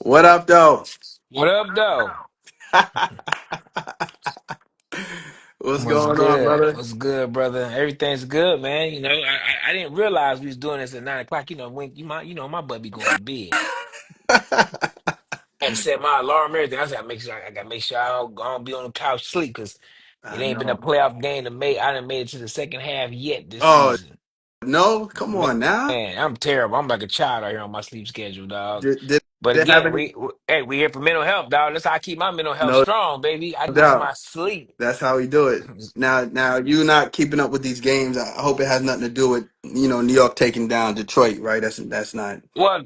What up, though? What up, though? What's What's going on, good? brother? What's good, brother? Everything's good, man. I didn't realize we was doing this at 9 o'clock. When my butt be going to bed. I had to set my alarm and everything. I said, I gotta make sure I don't be on the couch sleep because it I ain't been a know. playoff game to make. I didn't made it to the second half yet this Oh, season. no? Come on now. Man, I'm terrible. I'm like a child out here on my sleep schedule, dog. Did But it have again, any? we here for mental health, dog. That's how I keep my mental health No strong, baby. I get doubt. my sleep. That's how we do it. Now, you not keeping up with these games. I hope it has nothing to do with New York taking down Detroit, right? That's not. Well,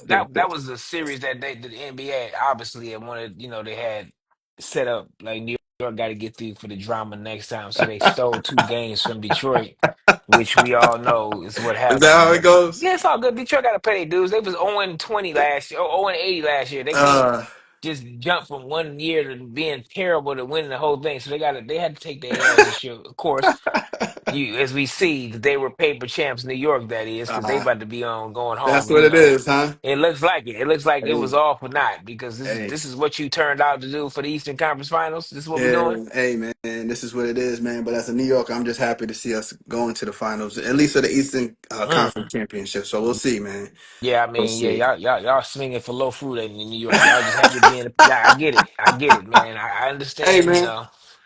that Okay. was a series that the NBA obviously had wanted. They had set up like New York got to get through for the drama next time, so they stole 2 games from Detroit, which we all know is what Is that happened. how it But goes? yeah, it's all good. Detroit got to pay their dues. They was 0-20 last year, or 0-80 last year. They can't Uh, just jump from one year to being terrible to winning the whole thing. So they had to take their L's this year. Of course, as we see that they were paper champs, New York, that is, because they uh, about to be on going that's home. what it is, huh? It looks like it. It looks like it Hey, was all for naught because this is hey. this is what you turned out to do for the Eastern Conference Finals. This is what we're Yeah, doing. hey man, this is what it is, man. But as a New Yorker, I'm just happy to see us going to the finals, at least for the Eastern Mm. Conference Championship. So we'll see, man. Yeah, I We'll mean, yeah, see. y'all swinging for low fruit in New York. Y'all just happy being. Yeah, I get it. I get it, man. I Hey, understand. man,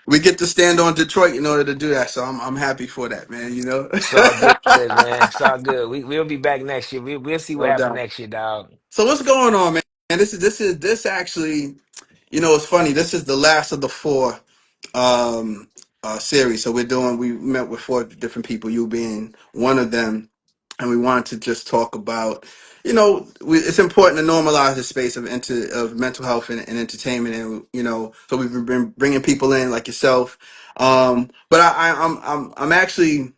we get to stand on Detroit in order to do that, so I'm happy for that, man. It's all good, man. It's all good. We'll be back next year. We'll see what No happens doubt. next year, dog. So what's going on, man? This actually, it's funny. This is the last of the four um series. So we met with four different people, you being one of them, and we wanted to just talk about, it's important to normalize the space of mental health and entertainment, and so we've been bringing people in like yourself. But I'm actually,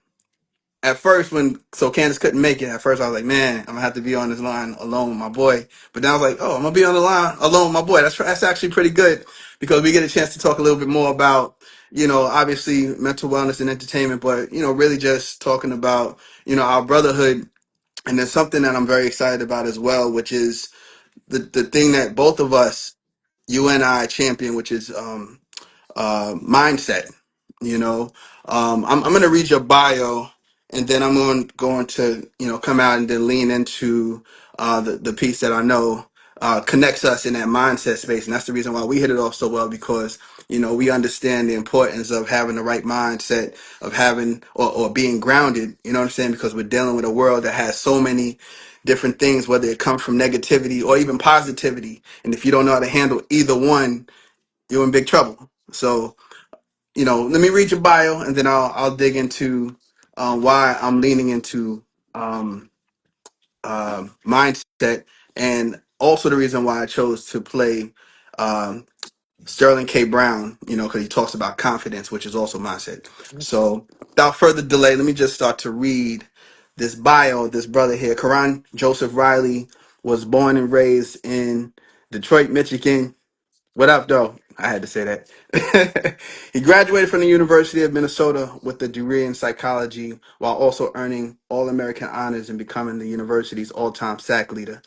at first, when Candace couldn't make it, at first I was like, man, I'm gonna have to be on this line alone with my boy. But then I was like, oh, I'm gonna be on the line alone with my boy. That's actually pretty good because we get a chance to talk a little bit more about, obviously mental wellness and entertainment, but really just talking about, our brotherhood. And there's something that I'm very excited about as well, which is the thing that both of us, you and I, champion, which is mindset. You know, I'm going to read your bio, and then I'm going to come out and then lean into the piece that I know connects us in that mindset space, and that's the reason why we hit it off so well because we understand the importance of having the right mindset, of having or being grounded. You know what I'm saying? Because we're dealing with a world that has so many different things, whether it comes from negativity or even positivity, and if you don't know how to handle either one, you're in big trouble. So let me read your bio, and then I'll dig into why I'm leaning into um, mindset, and also the reason why I chose to play um, Sterling K. Brown. Because he talks about confidence, which is also mindset. So, without further delay, let me just start to read this bio of this brother here. Karan Joseph Riley was born and raised in Detroit, Michigan. What up, though? I had to say that. He graduated from the University of Minnesota with a degree in psychology while also earning All American honors and becoming the university's all time sack leader.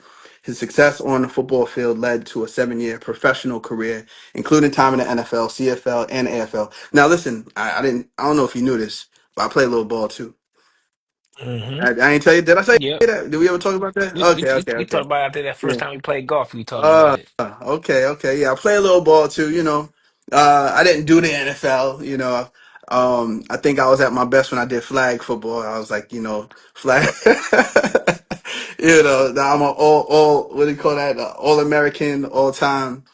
His success on the football field led to a 7 year professional career, including time in the NFL, CFL, and AFL. Now, listen, I don't know if you knew this, but I play a little ball too. Hmm. I ain't tell you, did I say Yep. that? Did we ever talk about that? We, we, Okay, we, okay, we okay. talked about it after that first Yeah. time we played golf. We talked about it. Okay, okay, yeah. I play a little ball too, I didn't do the NFL, I think I was at my best when I did flag football. I was like, flag. Now I'm an all what do you call that? All American, all time,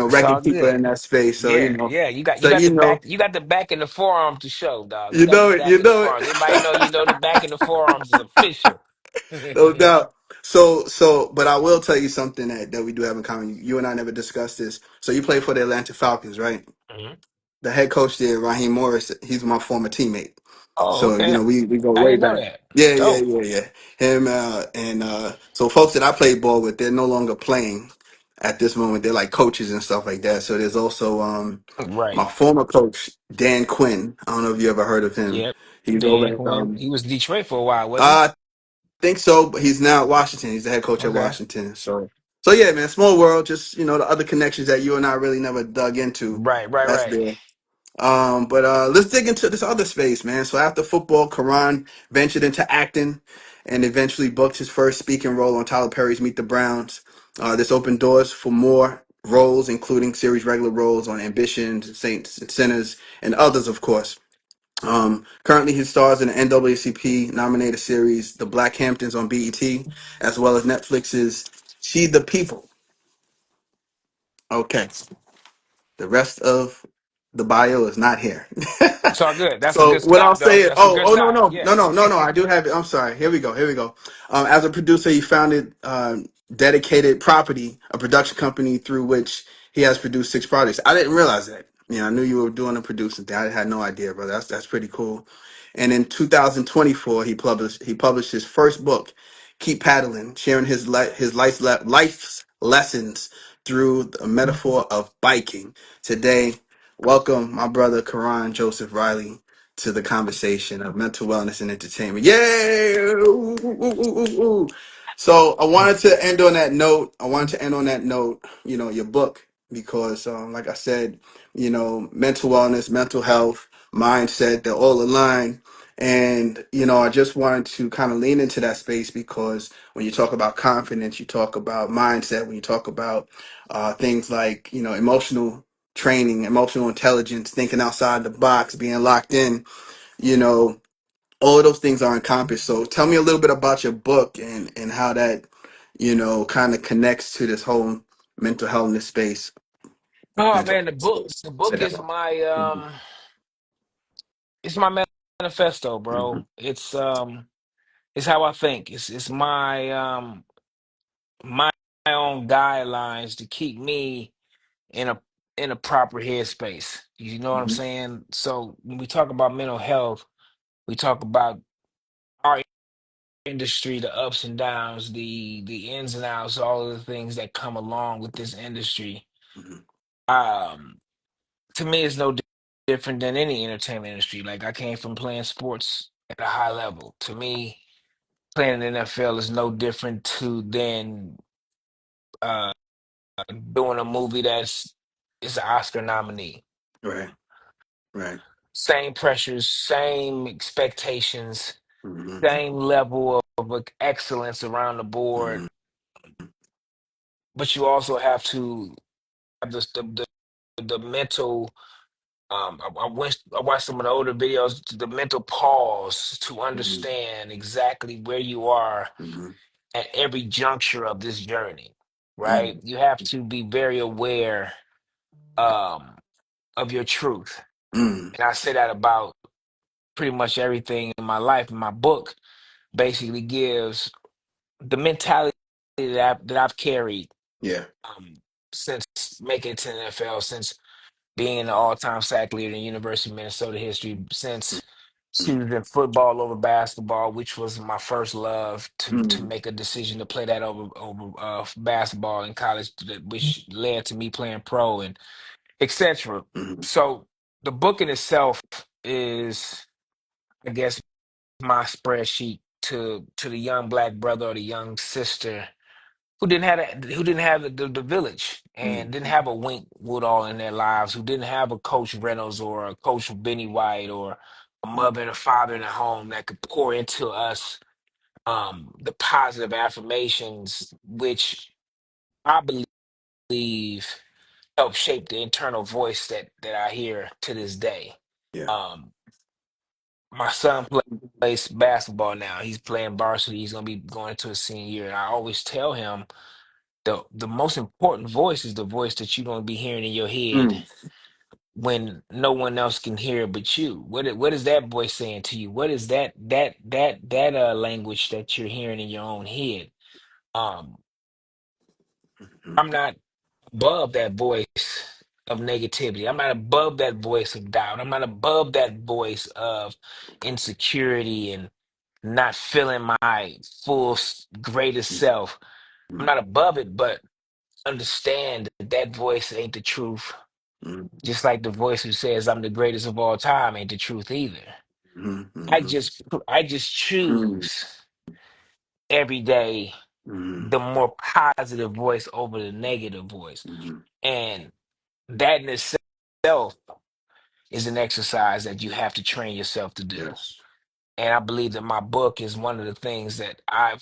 It's all record keeper good. in that space. So Yeah, yeah. You so got the back. You got the back and the forearm to show, dog. You got the it, back you and the know it. forearms. Everybody know the back and the forearms is official. No doubt. But I will tell you something that we do have in common. You and I never discussed this. So you play for the Atlanta Falcons, right? Mhm. The head coach there, Raheem Morris, he's my former teammate. Oh, So, okay. we go I way didn't know back. that. Yeah, yeah, Dope. yeah, yeah. Him and so folks that I played ball with, they're no longer playing at this moment. They're like coaches and stuff like that. So there's also my Right. former coach, Dan Quinn. I don't know if you ever heard of him. Yep. He's Dan over at Quinn. He was in Detroit for a while, wasn't he? I think so, but he's now at Washington. He's the head coach at Okay. Washington. So yeah, man, small world. Just the other connections that you and I really never dug into. Right, right, That's right. there. But let's dig into this other space, man. So after football, Karan ventured into acting and eventually booked his first speaking role on Tyler Perry's Meet the Browns. This opened doors for more roles, including series regular roles on Ambitions, Saints and Sinners, and others, of course. Currently, he stars in the NAACP nominated series The Black Hamptons on BET, as well as Netflix's She the People. Okay, the rest of the bio is not here. It's all good. That's a So good what I'll stop, say though. is, That's a good no, stop. no, Yeah. no, no, no, no. I do have it. I'm sorry. Here we go. As a producer, he founded Dedicated Property, a production company through which he has produced 6 projects. I didn't realize that. I knew you were doing the producing thing. I had no idea, brother. That's pretty cool. And in 2024, he published his first book, Keep Paddling, sharing his life's lessons through the metaphor of biking. Today, welcome my brother Karan Joseph Riley to the conversation of mental wellness and entertainment. Yay! Ooh, ooh, ooh, ooh, ooh. So I wanted to end on that note. Your book, because like I said, mental wellness, mental health, mindset, they're all aligned. And I just wanted to kind of lean into that space because when you talk about confidence, you talk about mindset, when you talk about things like emotional training, emotional intelligence, thinking outside the box, being locked in, you know, all of those things are encompassed. So tell me a little bit about your book and how that, kind of connects to this whole mental health space, Oh mental man, health space. the Say book that is out. my Mhm, it's my manifesto, mhm, bro. It's how I think. It's my own guidelines to keep me in a proper headspace. You know what I'm mhm, saying? So when we talk about mental health, we talk about our industry, the ups and downs, the ins and outs, all of the things that come along with this industry. mhm, Um, to me, it's no different than any entertainment industry. Like I came from playing sports at a high level. To me, playing in the NFL is no different to than uh, doing a movie that's is an Oscar nominee. right, right. Same pressures, same expectations, Mhm, same level of excellence around the board. mhm, But you also have to have the mental. I watched some of the older videos. The mental pause to mhm, understand exactly where you are mhm, at every juncture of this journey. Right, mhm, you have to be very aware um, of your truth, mhm. and I say that about pretty much everything in my life. And my book basically gives the mentality that I've carried Yeah. um, since making it to the NFL, since being an all-time sack leader in University of Minnesota history, since Mhm, choosing football over basketball, which was my first love, to mhm, make a decision to play that over basketball in college, which led to me playing pro and etc. mhm. So the book in itself is, I guess, my spreadsheet to the young black brother or the young sister who didn't have the village and didn't Mhm. have a Wink Woodall in their lives, who didn't have a Coach Reynolds or a Coach Benny White or a mother and a father in a home that could pour into us the positive affirmations, which I believe help shape the internal voice that I hear to this day. Yeah. Um, my son plays basketball now. He's playing varsity. He's gonna be going into his senior year, and I always tell him the most important voice is the voice that you're gonna be hearing in your head Mm. when no one else can hear it but you. What is that voice saying to you? What is that language that you're hearing in your own head? Um, Mhm. I'm not above that voice of negativity. I'm not above that voice of doubt. I'm not above that voice of insecurity and not feeling my greatest self. I'm Mhm. not above it, but understand that that voice ain't the truth. Mhm. Just like the voice who says I'm the greatest of all time ain't the truth either. Mhm. I Mhm. just I just Mhm. choose every day. Mm-hmm. the more positive voice over the negative voice. Mm-hmm. And that in itself is an exercise that you have to train yourself to do. Yes. And I believe that my book is one of the things that I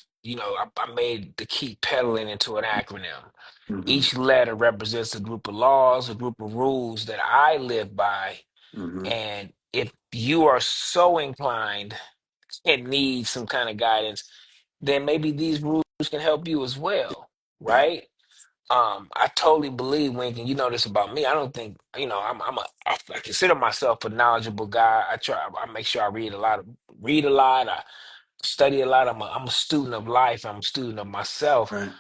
made to keep pedaling into an acronym. Mm-hmm. Each letter represents a group of laws, a group of rules that I live by. Mm-hmm. And if you are so inclined and need some kind of guidance, then maybe these rules can help you as well, Yeah. right? I totally believe, Wink, and you know this about me. I don't think, I consider myself a knowledgeable guy. I make sure I read a lot, I study a lot. I'm a student of life. I'm a student of myself. Right.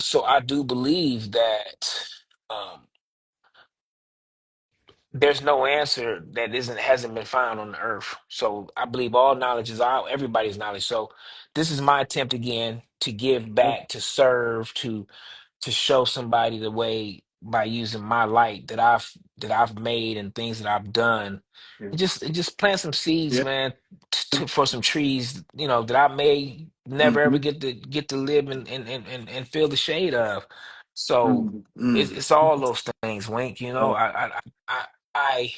So I do believe that um, there's no answer that hasn't been found on the earth. So I believe all knowledge is out, everybody's knowledge. So this is my attempt again to give back, to serve, to show somebody the way by using my light that I've made and things that I've done. Yeah. And just plant some seeds, Yeah. man, for some trees, that I may never ever Mm-hmm. get to live and feel the shade of. So it's Mm-hmm. it's all those things, Wink. Oh. I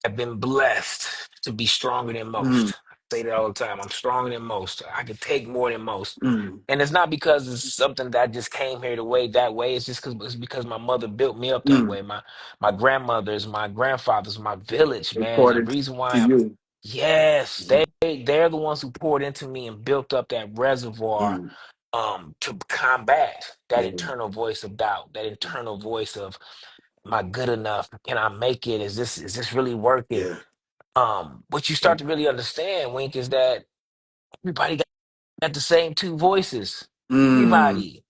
have been blessed to be stronger than Mm. most. I say that all the time. I'm stronger than most. I can take more than most. Mm. And it's not because it's something that I just came here to way that way. It's because my mother built me up that Mm. way. My grandmothers, my grandfathers, my village, man. The Important reason to why you. yes, Mm. they're the ones who poured into me and built up that reservoir Mm. to combat that Yeah. internal voice of doubt, that internal voice of am I good enough? Can I make it? Is this really working? Yeah. What you start to really understand, Wink, is that everybody got the same two voices. Mm. Everybody.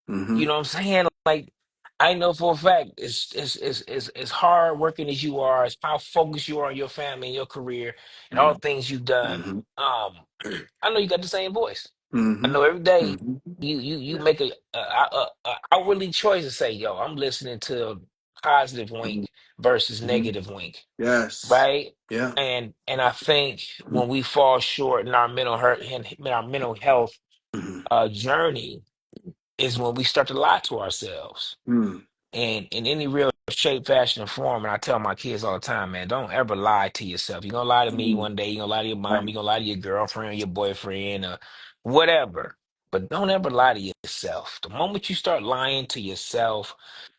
Mm-hmm. You know what I'm saying? Like, I know for a fact it's hard working as you are, as how focused you are on your family and your career and all the things you've done. Mm-hmm. I know you got the same voice. I Mm-hmm. know every day Mm-hmm. you make a outwardly choice to say, "Yo, I'm listening to positive Mm-hmm. Wink versus Mm-hmm. negative Wink," Yes. right? Yeah. And I think when we fall short in our mental hurt and in our mental health Mm-hmm. journey is when we start to lie to ourselves. Mm. And in any real shape, fashion, or form, and I tell my kids all the time, man, don't ever lie to yourself. You're gonna lie to me Mm. one day, you're gonna lie to your Right. mom, you're gonna lie to your girlfriend or your boyfriend or whatever. But don't ever lie to yourself. The moment you start lying to yourself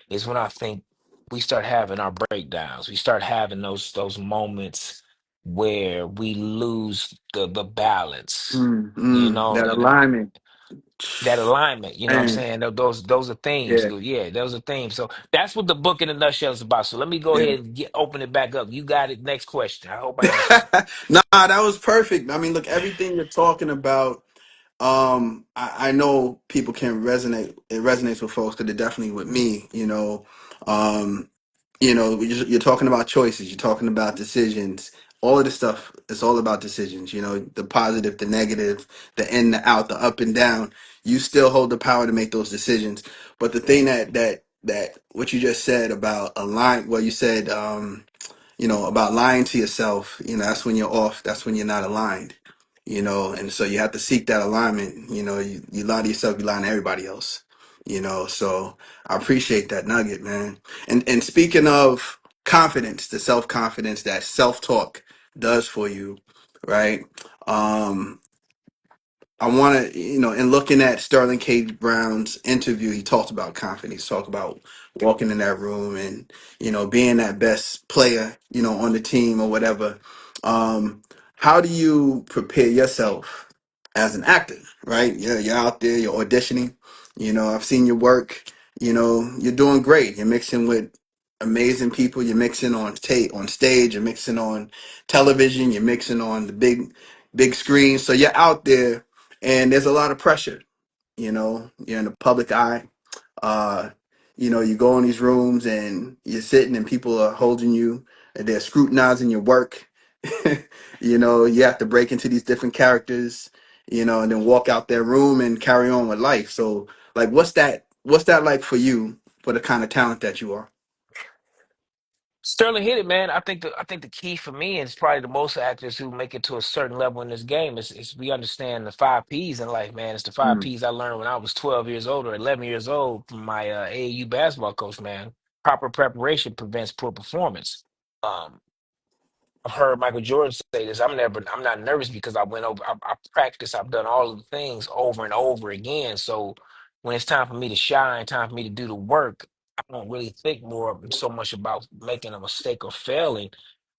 is when I think we start having our breakdowns. We start having those moments where we lose the balance. Mm. You Mm. know, That alignment. that alignment, you know what I'm Man. saying? Those are themes. Yeah. Yeah, those are themes. So that's what the book in a nutshell is about. So let me go Yeah. ahead and open it back up. You got it. Next question. I hope I answered it. Nah, that was perfect. I mean, look, everything you're talking about, I know people can resonate. It resonates with folks because it definitely with me. Um, you're talking about choices. You're talking about decisions. All of this stuff is all about decisions. The positive, the negative, the in, the out, the up and down. You still hold the power to make those decisions. But the thing that what you just said about align, well, you said. About lying to yourself, that's when you're off, that's when you're not aligned, and so you have to seek that alignment. You lie to yourself, you lie to everybody else, so I appreciate that nugget, man. And speaking of confidence, the self-confidence that self-talk does for you, right? um I want to, in looking at Sterling K. Brown's interview, he talked about confidence. He talked about walking in that room and, being that best player, on the team or whatever. How do you prepare yourself as an actor, right? You're out there, you're auditioning. I've seen your work. You're doing great. You're mixing with amazing people. You're mixing on stage. You're mixing on television. You're mixing on the big screen. So you're out there and there's a lot of pressure. You're in the public eye. uh you go in these rooms and you're sitting and people are holding you and they're scrutinizing your work. You have to break into these different characters, and then walk out their room and carry on with life. So, like, what's that like for you, for the kind of talent that you are? Sterling hit it, man. I think the key for me, and it's probably the most actors who make it to a certain level in this game, is we understand the five P's in life, man. It's the five Mm, P's I learned when I was 12 years old or 11 years old from my AAU basketball coach, man. Proper preparation prevents poor performance. Um, I've heard Michael Jordan say this. I'm not nervous because I went over, I practiced, I've done all of the things over and over again. So when it's time for me to shine, time for me to do the work, I don't really think more so much about making a mistake or failing.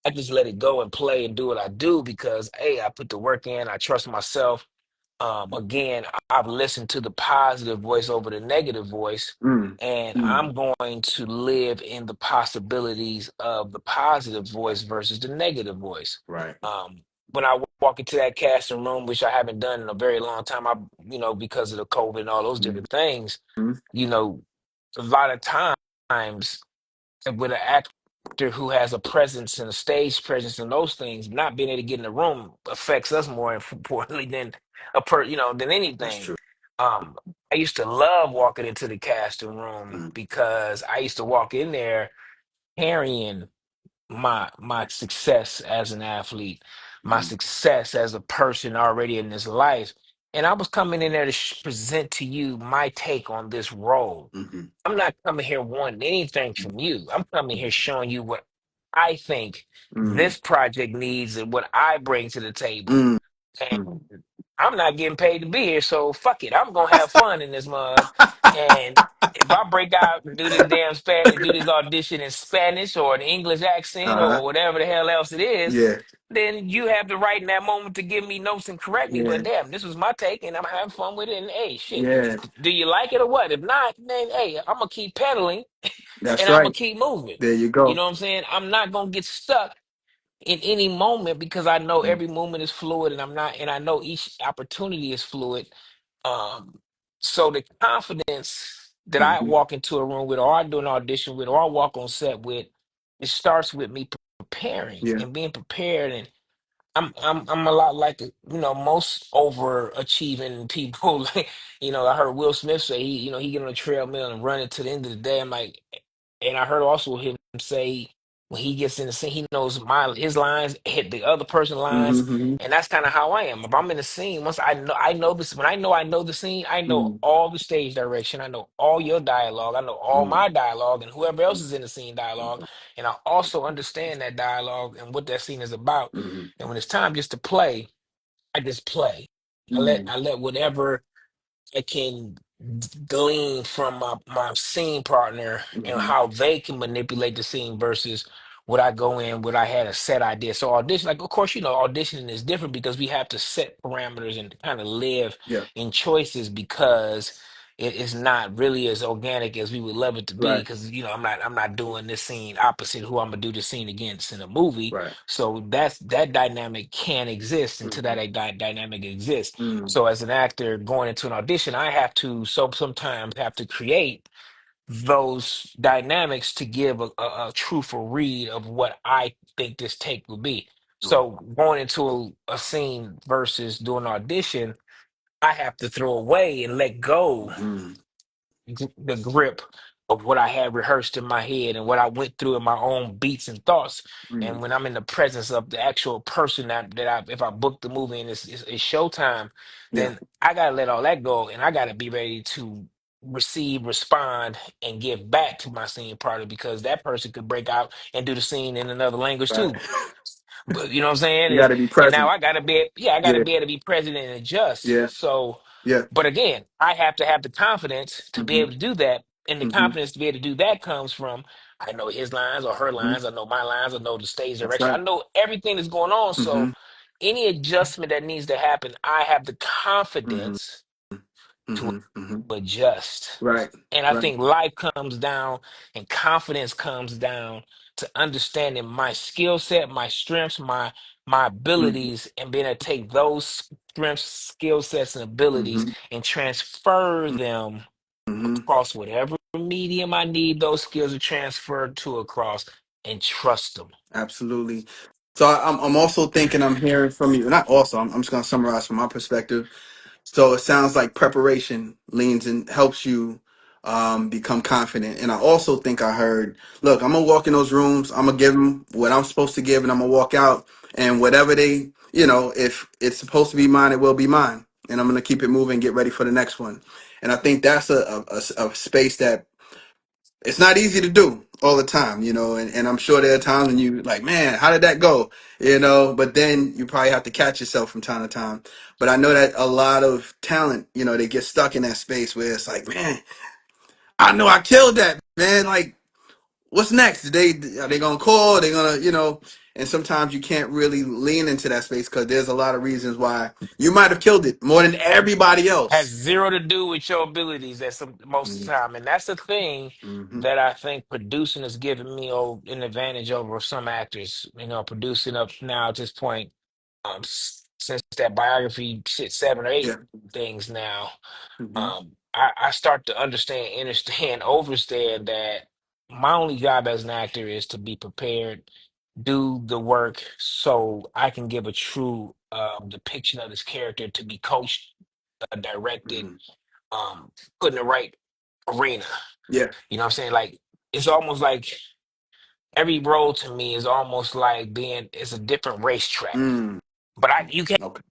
I just let it go and play and do what I do because, hey, I put the work in, I trust myself. Again, I've listened to the positive voice over the negative voice, mm, and mm. I'm going to live in the possibilities of the positive voice versus the negative voice. Right. When I walk into that casting room, which I haven't done in a very long time, because of the COVID and all those Mm, different things, mm, you know, a lot of times with an actor who has a presence and a stage presence and those things, not being able to get in the room affects us more importantly than than that's anything. true. I used to love walking into the casting room Mm, because I used to walk in there carrying my success as an athlete, my mm, success as a person already in this life. And I was coming in there to present to you my take on this role. mhm, I'm not coming here wanting anything from you. I'm coming here showing you what I think mm, this project needs and what I bring to the table. mm, mm. And I'm not getting paid to be here, so fuck it. I'm gonna have fun in this mug. And if I break out and do this damn Spanish, do this audition in Spanish or an English accent Uh-huh. or whatever the hell else it is, Yeah. then you have the right in that moment to give me notes and correct me. Yeah. But damn, this was my take, and I'm having fun with it. And hey, shit, Yeah. do you like it or what? If not, then hey, I'm gonna keep pedaling That's and I'm gonna right. keep moving. There you You go. know what I'm saying? I'm not gonna get stuck in any moment because I know Mm, every moment is fluid and I know each opportunity is fluid. Um, so the confidence that I mhm, walk into a room with, or I do an audition with, or I walk on set with, it starts with me preparing yeah. and being prepared. And I'm a lot like most overachieving people. Like, I heard Will Smith say he get on a treadmill and run it to the end of the day. I'm like, and I heard also him say when he gets in the scene, he knows his lines hit the other person's lines, Mm-hmm. and that's kind of how I am. If I'm in the scene, once I know this, when I know the scene, I know Mm, all the stage direction, I know all your dialogue, I know all mm, my dialogue, and whoever else mm, is in the scene dialogue, and I also understand that dialogue and what that scene is about. mm, And when it's time just to play, I just play. I let mm, I let whatever I can glean from my scene partner and mhm. how they can manipulate the scene versus what I go in, what I had a set idea. So audition, like of course, auditioning is different because we have to set parameters and kind of live Yeah. in choices because it is not really as organic as we would love it to be. Right. Because I'm not doing this scene opposite who I'm gonna do the scene against in a movie. Right. So that dynamic can exist until Mm-hmm. dynamic exists. Mm, So as an actor going into an audition, I have to sometimes have to create those dynamics to give a truthful read of what I think this take will be. right. So going into a scene versus doing an audition, I have to throw away and let go Mm, the grip of what I had rehearsed in my head and what I went through in my own beats and thoughts. And mm, when I'm in the presence of the actual person if I book the movie and it's showtime, yeah. then I gotta let all that go and I gotta be ready to receive, respond, and give back to my scene partner because that person could break out and do the scene in another language Right. too. But you know what I'm saying? You got to be And now present. I gotta Yeah. be able to be present and adjust. Yeah. So, Yeah. but again, I have to have the confidence to be Mm-hmm. able to do that. And the Mm-hmm. confidence to be able to do that comes from I know his lines or her Hmm. lines, I know my lines, I know the stage That's direction, I right. know everything that's going on. Mm-hmm. So any adjustment that needs to happen, I have the Mm-hmm. confidence to Mm-hmm. Mm-hmm. adjust. Right. And I Right. think life comes down and confidence comes down to understanding my skill set, my strengths, my Mm-hmm. abilities, and being able to take those strengths, skill sets, and abilities Mm-hmm. and transfer them Mm-hmm. across whatever medium I need those skills to transfer to across and trust them. Absolutely. So I'm also thinking I'm hearing from you. Not also. I'm just gonna summarize from my perspective. So it sounds like preparation leans and helps you become confident. And I also think I heard, look, I'm gonna walk in those rooms, I'm gonna give them what I'm supposed to give, and I'm gonna walk out, and whatever they, if it's supposed to be mine, it will be mine, and I'm gonna keep it moving, get ready for the next one. And I think that's a space that it's not easy to do all the time, and I'm sure there are times when you like, man, how did that go? But then you probably have to catch yourself from time to time. But I know that a lot of talent, they get stuck in that space where it's like, man, I know I killed that, man. Like, what's next? Are they gonna call? Are they gonna, and sometimes you can't really lean into that space because there's a lot of reasons why you might have killed it more than everybody Has else. zero to do with your abilities at some most of the time, and that's the thing Mm-hmm. that I think producing has given me an advantage over some actors. Producing up now at this point, since that biography shit, 7 or 8 Yeah. things now. Mm-hmm. I start to understand, overstand that my only job as an actor is to be prepared, do the work so I can give a true depiction of this character, to be coached, directed, Mm-hmm. put in the right arena. Yeah. You know what I'm saying? Like, it's almost like every role to me is almost like it's a different racetrack. Mm. But you can't Okay.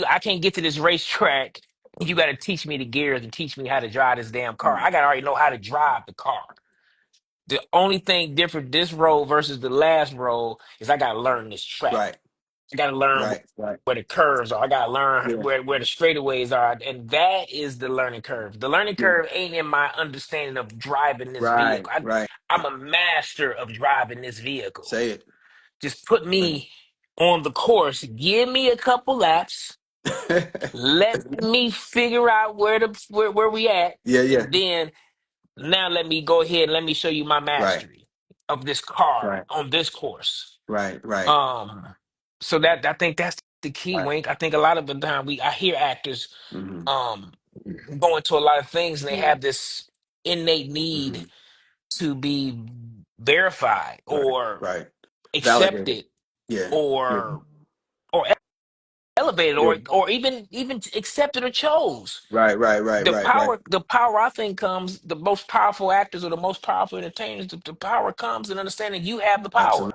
I can't get to this racetrack. You got to teach me the gears and teach me how to drive this damn car. Mm. I got to already know how to drive the car. The only thing different this role versus the last role is I got to learn this track. Right. I got to learn Right. Right. where the curves are. I got to learn Yeah. where the straightaways are. And that is the learning curve. The learning Yeah. curve ain't in my understanding of driving this Right. vehicle. Right. I'm a master of driving this vehicle. Say it. Just put Right. me on the course. Give me a couple laps. Let me figure out where we at, Yeah. Yeah. and then now let me go ahead and let me show you my Right. mastery of this car Right. on this course. Right. Right. Um, so that I think that's the key, Right. Wink. I think a lot of the time I hear actors Mm-hmm. um go into a lot of things and they Yeah. have this innate Mm-hmm. need to be verified Right. or Right. Validated. accepted Yeah. Yeah. or or elevated Yeah. or even accepted or chose. Right. Right. Right. Right. Right. The power I think comes, the most powerful actors or the most powerful entertainers, the power comes in understanding you have the power.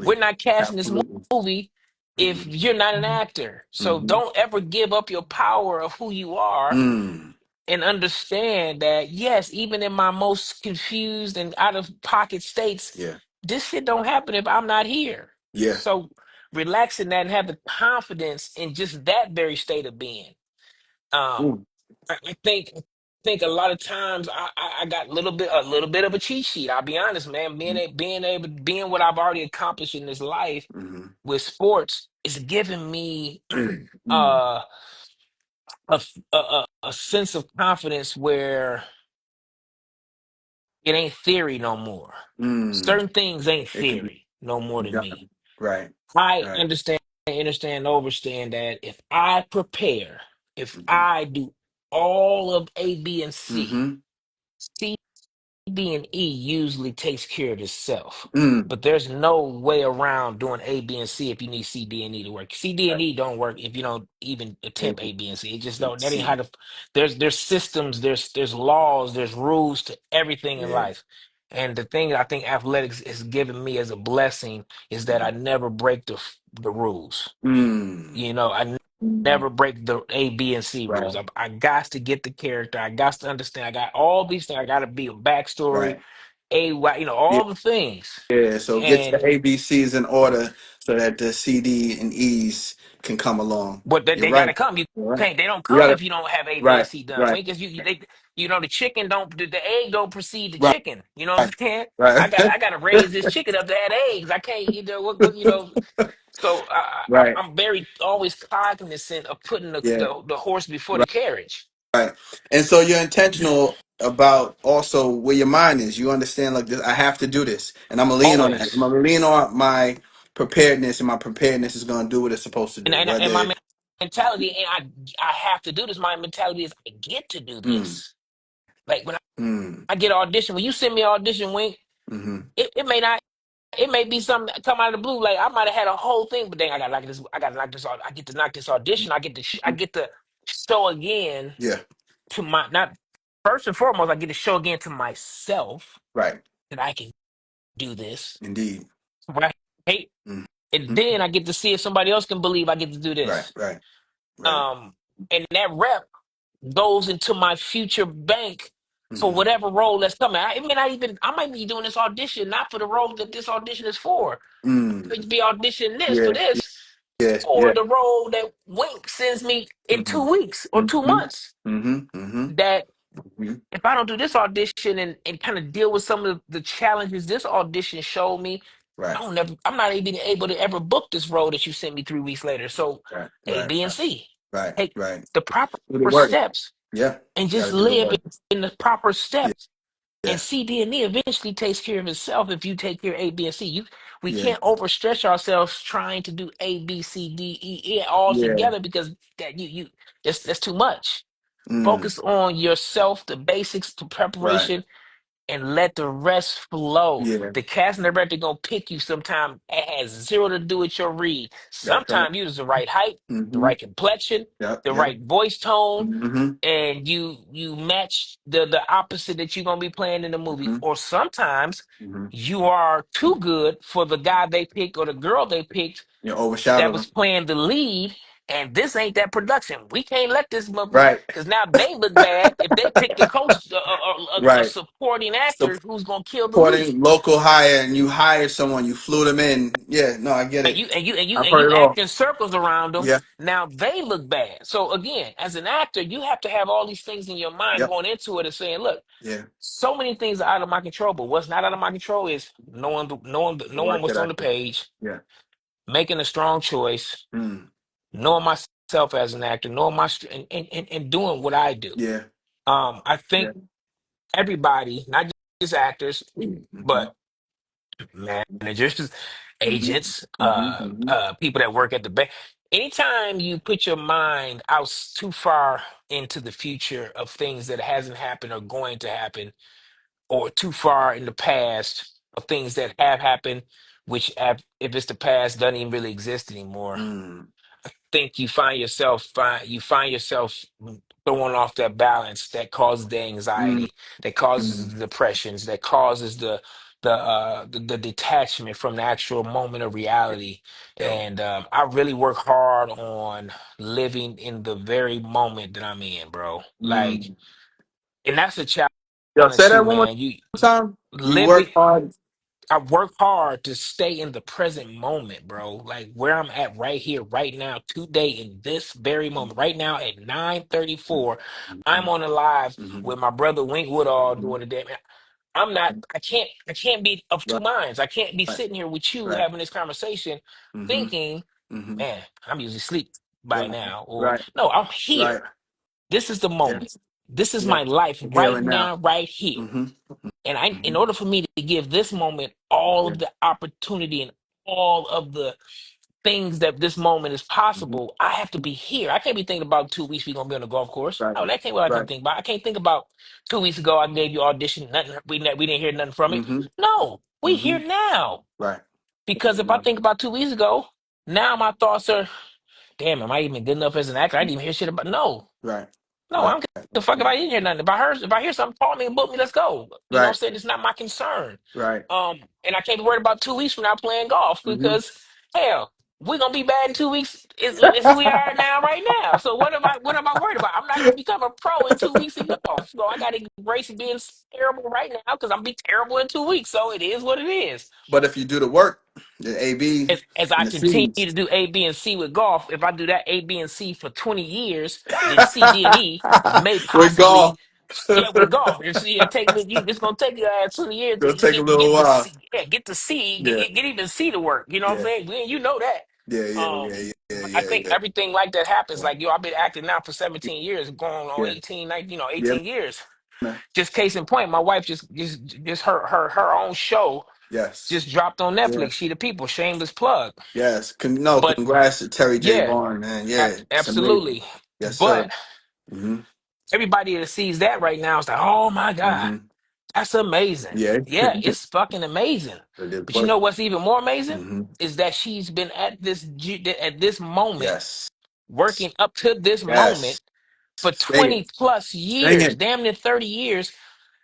We're Absolutely. not casting this Absolutely. movie if Mm-hmm. you're not an actor. So Mm-hmm. don't ever give up your power of who you are, Mm. and understand that yes, even in my most confused and out of pocket states, Yeah. this shit don't happen if I'm not here. Yeah. So relax in that and have the confidence in just that very state of being. Um, Mm. I think a lot of times I got a little bit of a cheat sheet. I'll be honest, man. Being what I've already accomplished in this life Mm-hmm. with sports is giving me Mm. uh a sense of confidence where it ain't theory no more. Mm. Certain things ain't It can be theory no more to done. me. Right. I Right. understand, overstand that if I prepare, if Mm-hmm. I do all of A, B, and C, Mm-hmm. C, B, and E usually takes care of itself. Mm. But there's no way around doing A, B, and C if you need C, D, and E to work. C, D, and Right. E don't work if you don't even A, attempt A, B, B, and C. It just and don't. That ain't how C. to. There's systems. There's laws. There's rules to everything in Yeah. life. And the thing I think athletics has given me as a blessing is that I never break the rules. Mm. I never break the A, B, and C rules. Right. I got to get the character. I got to understand. I got all these things. I got to be a backstory, Right. Yeah. all the things. Yeah. So get And your A, B, C's in order so that the C, D, and E's can come along. what You're they got to right. come. You You're right. can't. They don't You come gotta. if you don't have A, B, and Right. C done. Right. Wink is the chicken don't. The egg don't precede the Right. chicken. You know what I'm saying? I Right. got I got to raise this chicken up to have eggs. I can't. What. So Right. I'm very always cognizant of putting Yeah. the horse before the Right. carriage. Right. And so you're intentional about also where your mind is. You understand like this, I have to do this. And I'm gonna lean on that. I'm Always. gonna lean on my preparedness, and my preparedness is gonna do what it's supposed to And do. and, and Whether my mentality, and I have to do this. My mentality is I get to do mm, this. Like when mm, I get an audition, when you send me an audition, Wink, mm-hmm, it may not. It may be something that come out of the blue. Like I might have had a whole thing, but then I got to knock this. I got to knock this. I get to knock this audition. I get to show again yeah. to my not. first and foremost, I get to show again to myself Right. that I can do this, Indeed. right? And Mm-hmm. then I get to see if somebody else can believe I get to do Right. this. Right. Right. Um, and that rep goes into my future bank for Mm-hmm. whatever role that's coming. I might be doing this audition not for the role that this audition is for. I Mm. might be auditioning this for Yeah. this Yeah. or Yeah. the role that Wink sends me in Mm-hmm. 2 weeks or two Mm-hmm. months. Mm-hmm. Mm-hmm. That Mm-hmm. if I don't do this audition and kind of deal with some of the challenges this audition showed me, Right. I'm not even able to ever book this role that you sent me 3 weeks later. So Right. A, Right. B, and C. Right. Take Right. the proper Do the work. steps Yeah. and Got just to do the live work. in the proper Yeah. steps. And Yeah. C, D, and E eventually takes care of itself if you take care of A, B, and C. We Yeah. can't overstretch ourselves trying to do A, B, C, D, E, all Yeah. together because that's too much. Mm. Focus on yourself, the basics, the Right. preparation, and let the rest flow. Yeah. The casting director gonna pick you sometime. It has zero to do with your read. That's right. Sometimes you use the right height, the Mm-hmm. right complexion, Yep. the Yep. right voice tone, Mm-hmm. and you match the opposite that you're gonna be playing in the movie. Mm-hmm. Or sometimes Mm-hmm. you are too good for the guy they picked or the girl they picked You that overshadow was them. playing the lead, and this ain't that production. We can't let this mother Right. because now they look bad if they pick the coach a Right. supporting actor who's gonna kill the lead. Supporting local hire, and you hired someone, you flew them in. Yeah. No, I get And it. I've you heard it act all. in circles around them. Yeah. Now they look bad. So again, as an actor, you have to have all these things in your mind Yep. going into it and saying, "Look, Yeah. so many things are out of my control, but what's not out of my control is The knowing work what's that I on the do. page, Yeah. making a strong choice, Mm. knowing myself as an actor, knowing and doing what I do. Yeah. I Yeah. think everybody, not just actors, Mm-hmm. but managers, Mm-hmm. agents, Mm-hmm. people that work at the bank. Anytime you put your mind out too far into the future of things that hasn't happened or going to happen, or too far in the past of things that have happened, which if it's the past doesn't even really exist anymore, Mm. think you find yourself throwing off that balance that causes the Mm. anxiety, that causes Mm. the depressions, that causes the detachment from the actual moment of reality. Yo. And I really work hard on living in the very moment that I'm in, bro. Like, Mm. and that's a Yo, challenge say too, that one more man. You time. You live. work hard. I work hard to stay in the present moment, bro. Like where I'm at right here, right now, today, in this very moment. Right now at 9:34, I'm on a live Mm-hmm. with my brother Wink Woodall Mm-hmm. doing the damn. I can't be of two Right. minds. I can't be Right. sitting here with you Right. having this conversation Mm-hmm. thinking, Mm-hmm. man, I'm usually asleep by Right. now. Or Right. no, I'm Right. here. This is the Yeah. moment. This is Yeah. my life Here right and now. now, right here. Mm-hmm. And in Mm-hmm. order for me to give this moment all Yeah. of the opportunity and all of the things that this moment is Mm-hmm. possible, I have to be here. I can't be thinking about 2 weeks we're gonna be on the golf course. Right. No, that can't what I can Right. think about. I can't think about 2 weeks ago I gave you audition, nothing we didn't hear nothing from it. Mm-hmm. No, we Mm-hmm. here now. Right. Because if I think about 2 weeks ago, now my thoughts are, damn, am I even good enough as an actor? I didn't even hear shit about no. Right. No, I Right. don't give a fuck if I didn't hear nothing. If I hear something, call me and book me. Let's go. You know what I'm Right. saying? It's not my concern. Right. And I can't be worried about 2 weeks from now playing golf Mm-hmm. because hell, we're gonna be bad in 2 weeks. Is who we are now, right now. So what am I worried about? I'm not gonna become a pro in 2 weeks in golf. So I gotta embrace being terrible right now because I'm be terrible in 2 weeks. So it is what it is. But if you do the work, the AB As and I the continue C's. to do A, B, and C with golf, if I do that A, B, and C for 20 years, then C, D, and E may With possibly, golf. yeah, with golf. It's, it take you. It's gonna take you 20 years to It'll take a little get the while. C, yeah, get the C, Yeah. get even C to work. You know what I'm Yeah. saying? You know that. Yeah. Yeah. Um, Yeah. Yeah. but I Yeah. think Yeah. everything like that happens. Yeah. Like I've been acting now for 17 years, going on Yeah. 18, like Yeah. 18 years. Man. Just case in point, my wife just her own show Yes. just dropped on Yeah. Netflix. She the People, shameless plug. Yes. No, But congrats to Terry J. yeah, Vaughn, man. Yeah. It's amazing. absolutely. Yes, sir. But Mm-hmm. everybody that sees that right now is like, oh my God, Mm-hmm. that's amazing. Yeah. Yeah, it's fucking amazing. It did But you work. know what's even more amazing Mm-hmm. is that she's been at this moment, Yes. working up to this Yes. moment for Say 20 it. plus Sing years, it. damn near 30 years,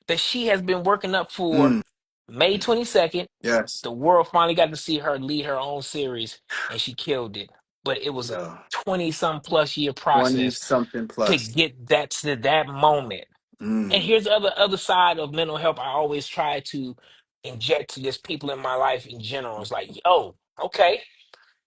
that she has been working up for Mm. May 22nd. Yes. The world finally got to see her lead her own series, and she killed it. But it was a Yeah. 20 some plus year 20 process something to plus. get that to that moment. And Mm. here's the other side of mental health. I always try to inject to just people in my life in general. It's like, yo, okay,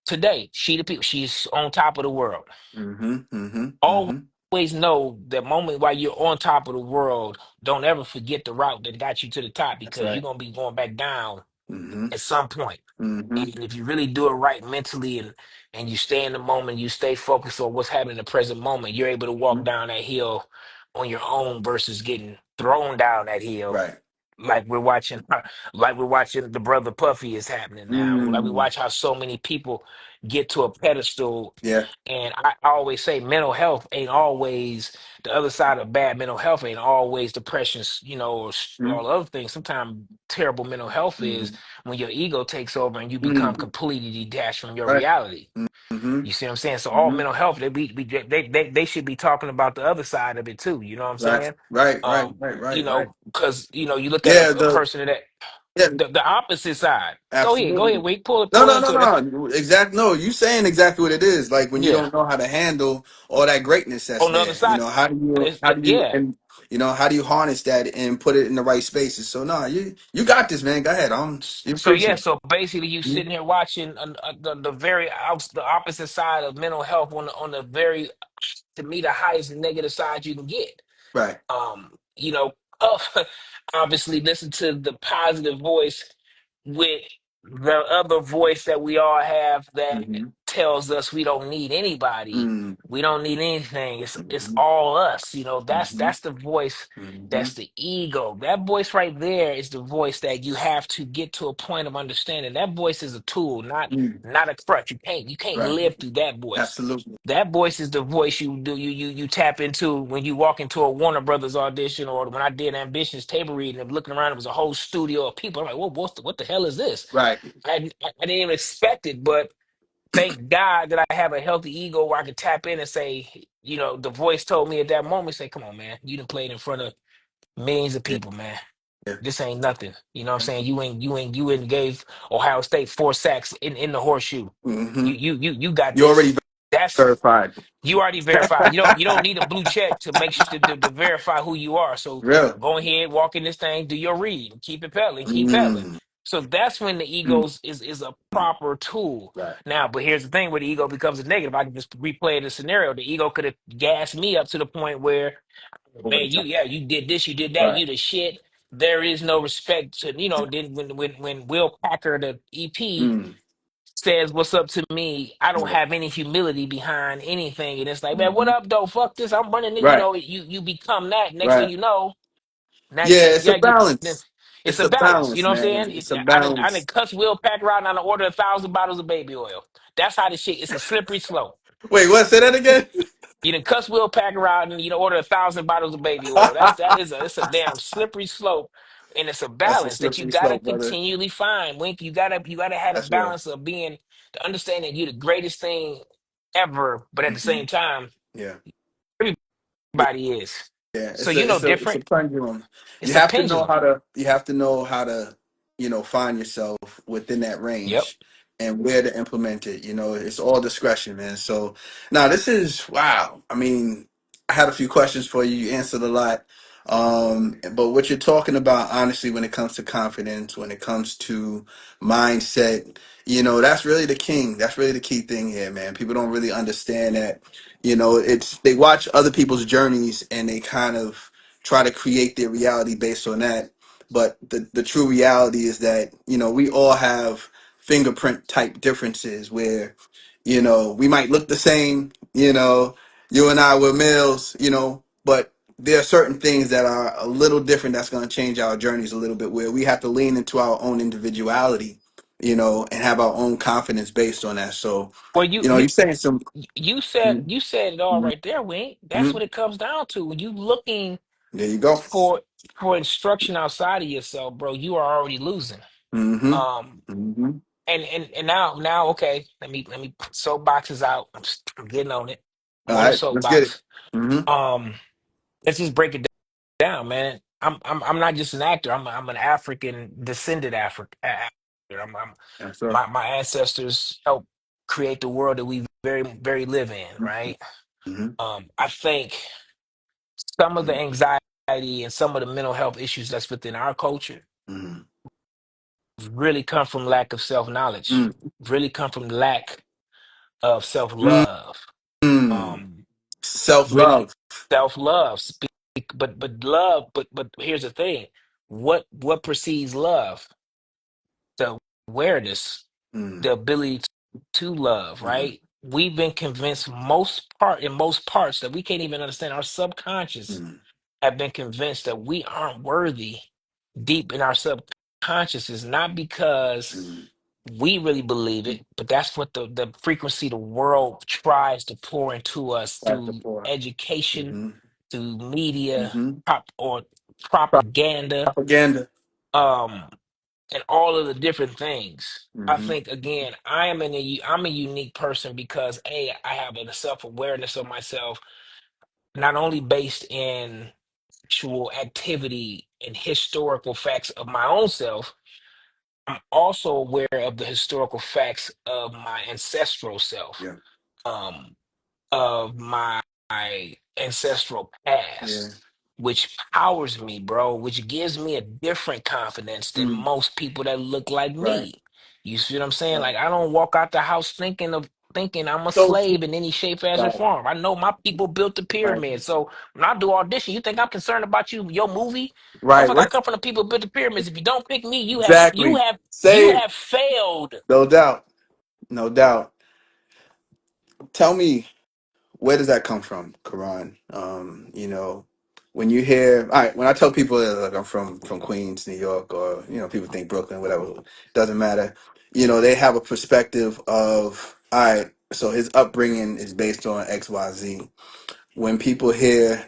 today she's on top of the world. Mm-hmm. Mm-hmm. Mm-hmm. Always know that moment while you're on top of the world, don't ever forget the route that got you to the top, That's because you're right. gonna be going back down Mm-hmm. at some point. Mm-hmm. And if you really do it right mentally, and you stay in the moment, you stay focused on what's happening in the present moment, you're able to walk Mm-hmm. down that hill on your own versus getting thrown down that hill Right. like we're watching like we're watching the brother Puffy is happening now. Like we Mm. watch how so many people get to a pedestal. Yeah. And I always say mental health ain't always the other side of bad. Mental health ain't always depression, or Mm-hmm. all the other things. Sometimes terrible mental health is Mm-hmm. when your ego takes over and you become Mm. completely detached from your Right. reality. Mm-hmm. You see what I'm saying? So all Mm-hmm. mental health, they should be talking about the other side of it too. You know what I'm Right. saying? Right. Right. Right. Right. Right. Because you look at Yeah. a The person that yeah. the opposite side. Go ahead, Absolutely. wait, No, pull no, no, into it. That's no. Exactly. No, you saying exactly what it is. Like when you yeah. don't know how to handle all that greatness that's On the other there. You side, know, how do you yeah. and how do you harness that and put it in the right spaces? So no, you got this, man. Go ahead. You So yeah, preaching. so basically, you sitting here watching the opposite side of mental health on the very, to me, the highest negative side you can get. Right. You know, obviously listen to the positive voice with the other voice that we all have that Mm-hmm. tells us we don't need anybody. Mm-hmm. We don't need anything. It's Mm-hmm. all us. Mm-hmm. That's the voice. Mm-hmm. That's the ego. That voice right there is the voice that you have to get to a point of understanding. That voice is a tool, Mm. not a crutch. You can't Right. live through that voice. Absolutely. That voice is the voice you tap into when you walk into a Warner Brothers audition, or when I did Ambition's table reading and looking around, it was a whole studio of people. I'm like, what the hell is this? Right. I didn't even expect it, but thank God that I have a healthy ego where I can tap in and say, the voice told me at that moment, say, come on, man, you done played in front of millions of Yeah. people, man. Yeah. This ain't nothing. You know what I'm saying? You ain't gave Ohio State 4 sacks in the horseshoe. Mm-hmm. You got You this. already That's verified. you already verified. You don't need a blue check to make sure to verify who you are. So Real. go ahead, walk in this thing, do your read, keep it pedaling, keep pedaling. Mm. So that's when the Mm. ego is a proper tool. Right. Now, but here's the thing: where the ego becomes a negative, I can just replay the scenario. The ego could have gassed me up to the point where, Over the man, top. you did this, you did that, Right. you the shit. There is no respect to, then when Will Packer, the EP, Mm. says what's up to me, I don't Yeah. have any humility behind anything. And it's like, man, what Mm-hmm. up, though? Fuck this. I'm running it. Right. You become that. Next thing Right. you know, now Yeah, it's a then balance. it's It's a a balance. You balance, know what I'm man. saying? It's a I done balance. cuss Will Packer out and I done ordered 1,000 bottles of baby oil. That's how this shit, it's a slippery slope. Wait, what? Say that again? You done cuss Will Packer out and order 1,000 bottles of baby oil. It's a damn slippery slope. And it's a That's a balance that you slippery gotta slope, brother. continually find. Wink, you gotta have a That's real. balance of being, to understand that you're the greatest thing ever, but at the Hmm. same time, Yeah. everybody is. Yeah, So it's a different. pendulum. You It's a have to know pendulum. how to find yourself within that Yep. range and where to implement it. It's all discretion, man. So now this is wow. I mean, I had a few questions for you. You answered a lot. But what you're talking about, honestly, when it comes to confidence, when it comes to mindset, that's really the king. That's really the key thing here, man. People don't really understand that. It's they watch other people's journeys and they kind of try to create their reality based on that. But the true reality is that, we all have fingerprint type differences where, we might look the same, you and I were males, but there are certain things that are a little different that's going to change our journeys a little bit where we have to lean into our own individuality, and have our own confidence based on that. So, Well, you're saying some. you said it all Mhm. right there, Wink. That's Mhm. what it comes down to. When you looking There you go. for instruction outside of yourself, bro, you are already losing. Hmm. Um, Hmm. and now, okay, let me soapboxes out. I'm getting on it. All I'm on a right, let's get it. soapbox. Mm-hmm. Um, let's just break it down, man. I'm not just an actor. I'm an African descended actor. Yes, sir. My ancestors helped create the world that we very live in, right? Mm-hmm. I think some of the Mm-hmm. anxiety and some of the mental health issues that's within our culture Mm-hmm. really come from lack of self-knowledge, really come from lack of Mm-hmm. self-love. Mm-hmm. Um, really Self-love. self-love. But love, but here's the thing. What precedes love? The awareness, Mm-hmm. the ability to love, Mm-hmm. right? We've been convinced in most parts that we can't even understand. Our subconscious have been convinced that we aren't worthy deep in our subconscious is not because Mm-hmm. we really believe it, but that's what the frequency the world tries to pour into us That's the through four. education, Mm-hmm. through media, Mm-hmm. or propaganda, Propaganda. um, and all of the different things. I Mm-hmm. think again, I'm a unique person because I have a self awareness of myself, not only based in actual activity and historical facts of my own self. I'm also aware of the historical facts of my ancestral self, Yeah. um, of my ancestral Yeah. past, which powers me, bro, which gives me a different confidence than Mm. most people that look like Right. me. You see what I'm saying? Right. Like I don't walk out the house thinking I'm a So slave in any shape, fashion, or right. form. I know my people built the Right. pyramid. So when I do audition, you think I'm concerned about your movie? Right. Motherfucker, I Right. come from the people who built the pyramids. If you don't pick me, Exactly. you Say it. have failed. No doubt. No doubt. Tell me, where does that come from, Karan? When you hear, all right, when I tell people that like, I'm from Queens, New York, or people think Brooklyn, whatever, doesn't matter. They have a perspective of, all right, so his upbringing is based on X, Y, Z. When people hear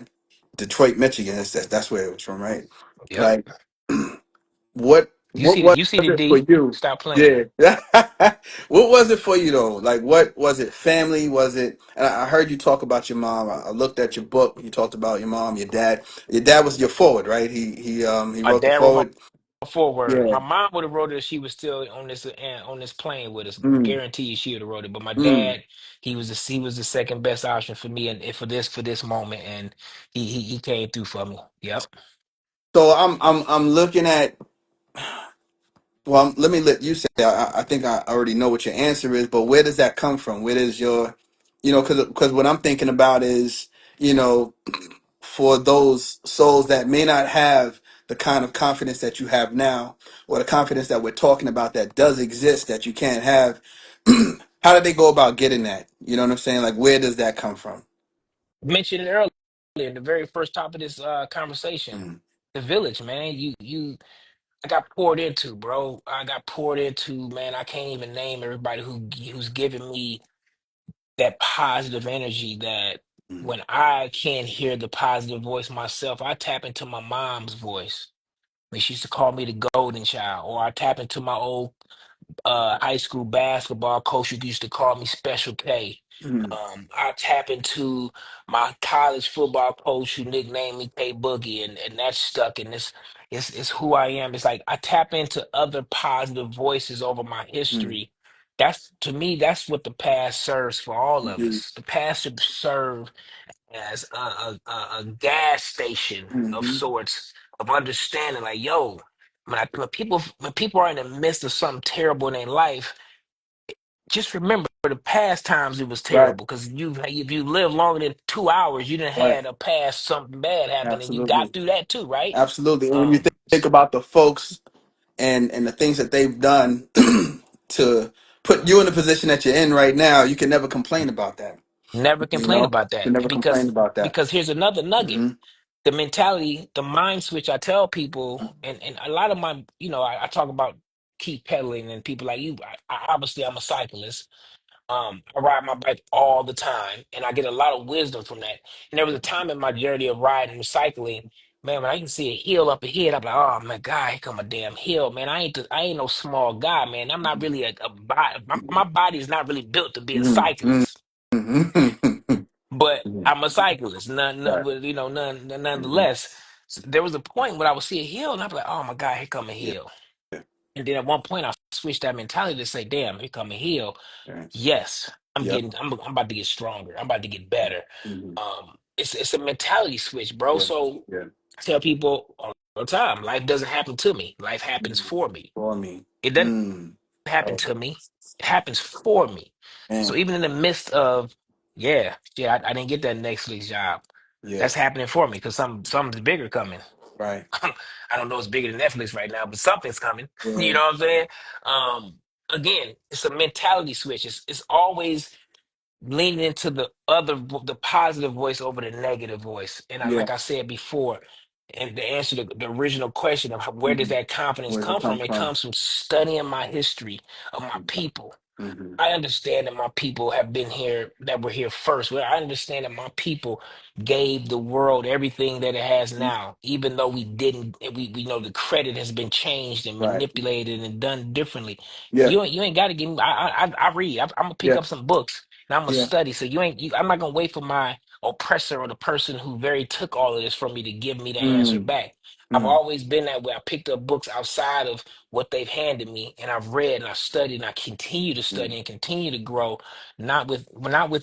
Detroit, Michigan, that's where it was from, right? Yep. Like, what was You see the it for D. you? Stop playing. Yeah. What was it for you though? Like, what was it? Family? Was it? And I heard you talk about your mom. I looked at your book. You talked about your mom, your dad. Your dad was your forward, right? He My wrote the dad wrote my forward. forward. Yeah. My mom would have wrote it if she was still on this plane with us. Mm, Guaranteed she would have wrote it. But my mm. dad, he was the second best option for me and for this moment, and he came through for me. Yep. So I'm looking at. Well, let me let you say. I think I already know what your answer is, but where does that come from? Where does your, because what I'm thinking about is, you know, for those souls that may not have the kind of confidence that you have now, or the confidence that we're talking about that does exist that you can't have. How do they go about getting that? You know what I'm saying? Like, where does that come from? Mentioned it earlier in the very first top of this conversation. Mm, The village, man. I got poured into, bro. I got poured into, man. I can't even name everybody who's giving me that positive energy that mm, when I can't hear the positive voice myself, I tap into my mom's voice. When she used to call me the golden child, or I tap into my old high school basketball coach who used to call me Special K. mm, I tap into my college football coach who nicknamed me K Boogie, and that's stuck. And it's who I am. It's like I tap into other positive voices over my mm. history. That's to me, that's what the past serves for all of Indeed. us. The past should serve as a gas station of Mm-hmm. sorts of understanding. Like, yo, when people are in the midst of something terrible in their life, just remember the past times it was Right. terrible because if you live longer than 2 hours, you didn't Right. had a past something bad happen and you got Absolutely. through that too, right? Absolutely. And when you Um, think about the folks and the things that they've done to put you in the position that you're in right now, you can never complain about that. Never You complain know, about you can that never complain about that. because here's another nugget. Hmm. The mentality, the mind switch I tell people, and a lot of my, I talk about keep pedaling and people like you. Obviously, I'm a cyclist. I ride my bike all the time, and I get a lot of wisdom from that. And there was a time in my journey of riding and cycling, man, when I can see a hill up ahead, I'm like, oh my God, here come a damn hill, man. I ain't no small guy, man. I'm not really a body. My body is not really built to be a Hmm. cyclist. Hmm. I'm a cyclist. Right. Hmm. Nonetheless, there was a point when I would see a hill and I'd be like, "Oh my God, here come a Yeah. hill." And then at one point, I switched that mentality to say, "Damn, here come a hill. Right. Yes, Yep. I'm about to get stronger. I'm about to get better." Hmm. It's a mentality switch, bro. Yeah. So Yeah. I tell people all the time, life doesn't happen to me. Life happens Mhm. for me. For me. It doesn't Mm. happen Oh, to me. It happens for me. So man. even in the midst of, yeah, shit, I didn't get that Netflix job. Yeah. That's happening for me because something's bigger coming. Right. I don't know it's bigger than Netflix right now, but something's coming. You Yeah. know what I'm saying? Um, Again, it's a mentality switch. It's always leaning into the positive voice over the negative voice. And Yeah. like I said before, and to answer the original question of where does Hmm. that confidence Where does it come come from? It from? comes from studying my history of my people. Hmm. I understand that my people have been here, that were here first. Well, I understand that my people gave the world everything that it has now, even though we didn't. We know the credit has been changed and Right. manipulated and done differently. Yeah. You ain't got to give me. I read. I'm gonna pick Yeah. up some books and I'm gonna Yeah. study. So you ain't. I'm not gonna wait for my oppressor or the person who very took all of this from me to give me the answer Mm. back. I've Mm. always been that way. I picked up books outside of what they've handed me, and I've read and I've studied and I continue to Mm. study and continue to grow, not with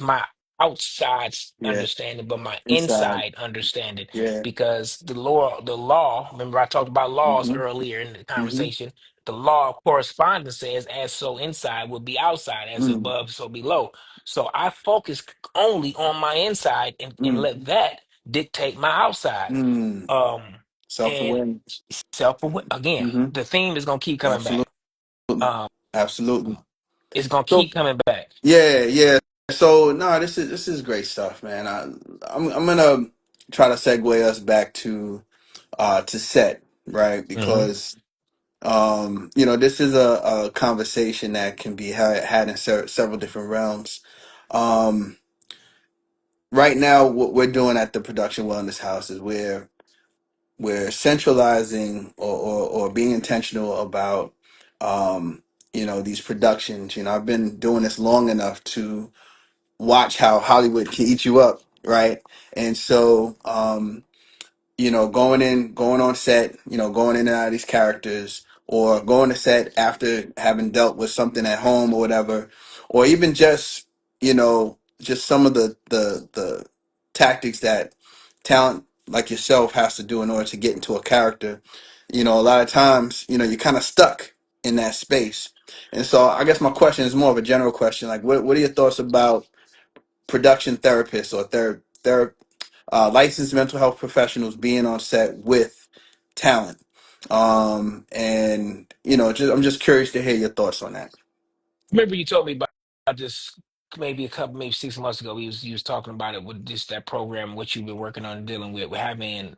my outside Yeah. understanding, but my Inside. inside understanding. Yeah. Because the law, remember I talked about laws Hmm. earlier in the Hmm. conversation. The law of correspondence says, as so inside will be outside, as Mm. above, so below. So I focus only on my inside and Mm. let that dictate my outside. Mm. Um, and Self-awareness. self again, Hmm. the theme is gonna keep coming back. Absolutely. Um, Absolutely. it's gonna So keep coming back. yeah, yeah. So no, this is great stuff, man. I'm gonna try to segue us back to set, right? Hmm. Because this is a conversation that can be had in several different realms. Um, right now, what we're doing at the Production Wellness House is we're centralizing or being intentional about these productions. I've been doing this long enough to watch how Hollywood can eat you up, right? And so going on set, going in and out of these characters, or going to set after having dealt with something at home or whatever, or even just some of the tactics that talent like yourself has to do in order to get into a character. A lot of times, you're kind of stuck in that space. And so I guess my question is more of a general question. Like, what are your thoughts about production therapists or licensed mental health professionals being on set with talent? And I'm just curious to hear your thoughts on that. Remember you told me about this maybe maybe 6 months ago. You was talking about it with just that program, what you've been working on and dealing with having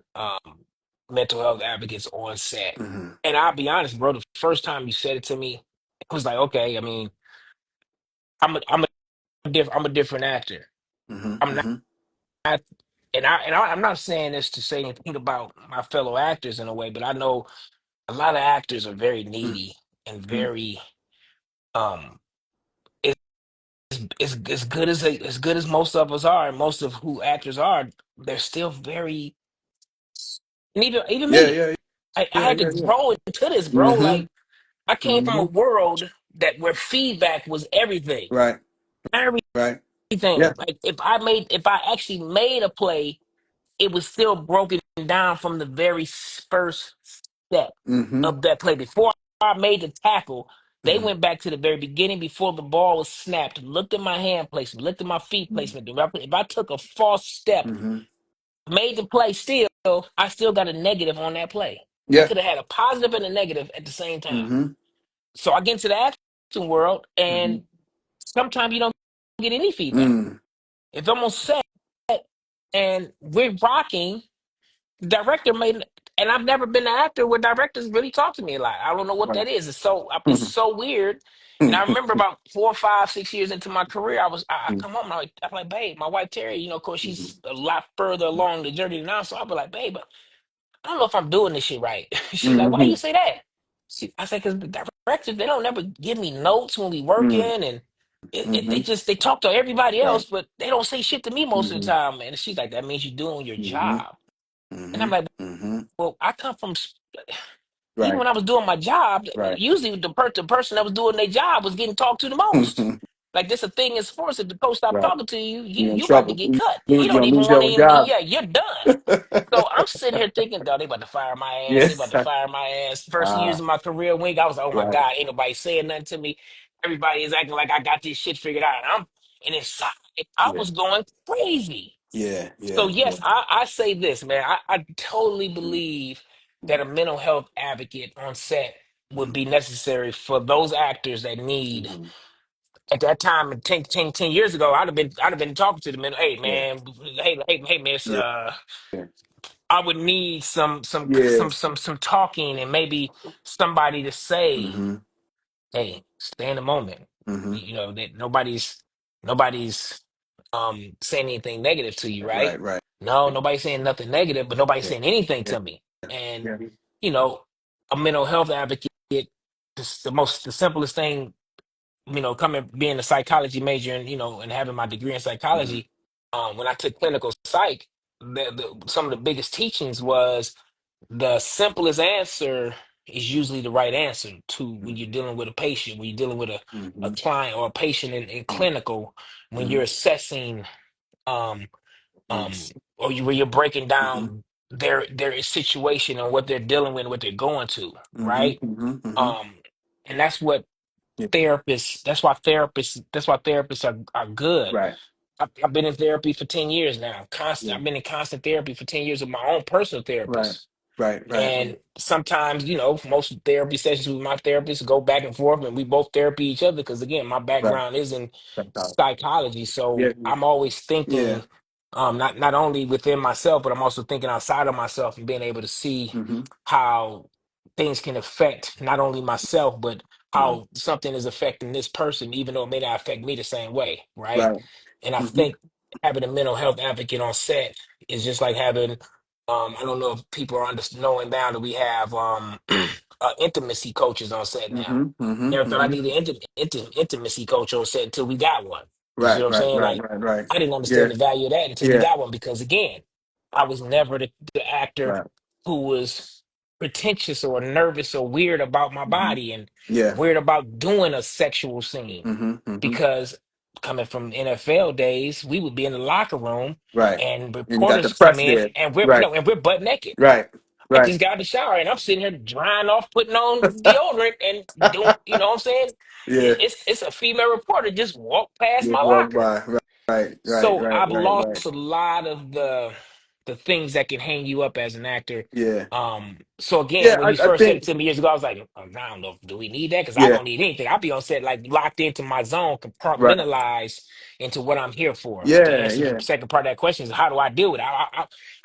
mental health advocates on set. Hmm. And I'll be honest, bro, the first time you said it to me, it was like, okay, I mean, I'm a different actor. Hmm. I'm Hmm. not, I'm not saying this to say anything about my fellow actors in a way, but I know a lot of actors are very needy and Hmm. very um as good as good as most of us are, and most of who actors are, they're still very. And even Yeah, me, yeah, I yeah, had to yeah, yeah. grow into this, bro. Hmm. Like I came from a Hmm. world that where feedback was everything, Right, right. everything. Yeah. Like if I actually made a play, it was still broken down from the very first step Hmm. of that play. Before I made the tackle, they Hmm. went back to the very beginning before the ball was snapped, looked at my hand placement, looked at my feet placement. If I took a false step, Hmm. made the play still, I still got a negative on that play. I Yeah. could have had a positive and a negative at the same time. Hmm. So I get into the action world, Hmm. and sometimes you don't get any feedback. Mm. If I'm on set and we're rocking, director made, and I've never been an actor where directors really talk to me a lot. I don't know what Right. that is. It's so weird. And I remember about 4, 5, 6 years into my career, I come home and I'm like, babe, my wife Terry, of course she's a lot further along the journey than I. So I'll be like, babe, I don't know if I'm doing this shit right. She's like, why Hmm. you say that? I said, because the directors, they don't never give me notes when we Mm. working, and They Mm-hmm. just they talk to everybody else, Right. but they don't say shit to me most of the Mm-hmm. time. And she's like, that means you're doing your Mm-hmm. job. And I'm Mm-hmm. like, Mm-hmm. well, I come from even Right. when I was doing my job, Right. usually the person that was doing their job was getting talked to the most. Like this a thing in sports. If the coach stop Right. talking to you, You're in you about to trouble. get cut. You You're don't gonna even lose want to your even job. yeah, you're done. So I'm sitting here thinking, dog, they about to fire my ass. Yeah. They about to fire my ass. First years Ah, of my career wing, I was like, oh my right. God, ain't nobody saying nothing to me. Everybody is acting like I got this shit figured out. And inside, I Yeah. was going crazy. Yeah. So Yeah. Yeah. yes, I say this, man. I totally believe that a Mm-hmm. mental health advocate on set would Mm-hmm. be necessary for those actors that need Mm-hmm. at that time 10 years ago, I'd have been talking to the men. Hey Yeah. man, hey miss, Yeah. Yeah. I would need Yeah. some talking and maybe somebody to say, Mm-hmm. hey, stay in the moment. Mm-hmm. You know, that nobody's saying anything negative to you, right? Right. Right. No, nobody's saying nothing negative, but nobody's Yeah. saying anything Yeah. to me. And, Yeah. you know, a mental health advocate, the simplest thing, coming being a psychology major and and having my degree in Mm-hmm. psychology, when I took clinical psych, some of the biggest teachings was the simplest answer is usually the right answer to when you're dealing with a patient, when you're dealing with a Mm-hmm. client or a patient in clinical, when Mm-hmm. you're assessing um um Mm-hmm. or when you're breaking Mm-hmm. down their situation and what they're dealing with and what they're going to, Mm-hmm. right? Mm-hmm. Um and that's what Yeah. therapists are good. Right. I've been in therapy for 10 years now. Yeah. I've been in constant therapy for 10 years with my own personal Right. therapist. Right. Right. And sometimes, most therapy sessions with my therapist go back and forth, and we both therapy each other because, again, my Right. background is in Right. psychology. Yeah. So I'm always Yeah. thinking, not only within myself, but I'm also thinking outside of myself and being able to see Mm-hmm. how things can affect not only myself, but Right. how something is affecting this person, even though it may not affect me the same way, right? Right. And I Mm-hmm. think having a mental health advocate on set is just like having I don't know if people are knowing now that we have intimacy coaches on set now. Mm-hmm. Mm-hmm. Never thought I Mm-hmm. needed an intimacy coach on set until we got one. You see Right. what I'm Right. saying? Right. Like, Right. Right. I didn't Yeah. understand the value of that until we Yeah. got one because, again, I was never the actor Right. who was pretentious or nervous or weird about my Mm-hmm. body and Yeah. weird about doing a sexual scene Mm-hmm. Mm-hmm. because coming from NFL days, we would be in the locker room Right. and And you got the reporters come press in there. and we're Right. no, and we're butt naked. Right. I Right. just got out the shower and I'm sitting here drying off, putting on deodorant and doing, you know what I'm saying? Yeah. It's a female reporter just walked past my Just walk locker. by. Right. Right. Right. So Right. I've Right. Right. lost a lot of the things that can hang you up as an actor. Yeah. So again, Yeah. when you I first said it think. to me years ago, I was like, oh, I don't know, do we need that? Because I Yeah. don't need anything. I'll be on set like locked into my zone, Right. compartmentalized into what I'm here for. To Yeah. answer the Yeah. second part of that question is how do I deal with it?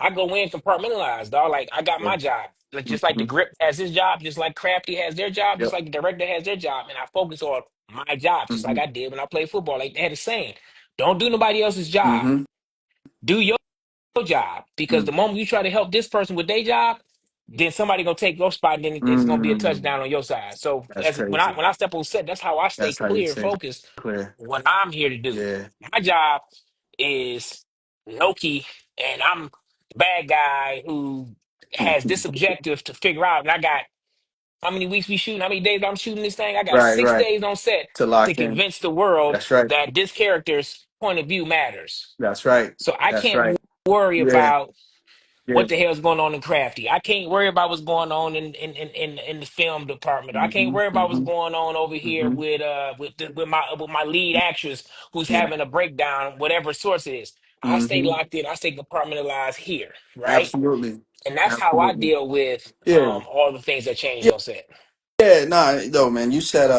I go in compartmentalized, dog. Like I got Yeah. my job. Like just like the Mm-hmm. grip has his job, just like Crafty has their job, just Yep. like the director has their job, and I focus on my job, just like Mm-hmm. I did when I played football. Like they had a saying, don't do nobody else's job. Mm-hmm. Do your job. Because the moment you try to help this person with their job, then somebody gonna take your spot, and then it's gonna be a Mm-hmm. touchdown on your side. So That's as crazy. when I step on set, that's how I stay That's how you clear and stay focused clear. what I'm here to do. Yeah. My job is Noki, and I'm the bad guy who has this objective to figure out. And I got how many weeks we shooting, how many days I'm shooting this thing. I got Right. six Right. days on set To to lock in. convince the world That's right. that this character's point of view matters. That's right. So I That's can't right. worry Yeah. about Yeah. what the hell's going on in Crafty. I can't worry about what's going on in the film department. I can't Mm-hmm. worry about what's Mm-hmm. going on over here Mm-hmm. with my lead actress who's Yeah. having a breakdown, whatever source it is. I stay Mm-hmm. locked in. I stay compartmentalized here, right? Absolutely. And that's how I Absolutely. deal with Yeah. all the things that change Yeah. on set. Yeah, nah, no, man. You said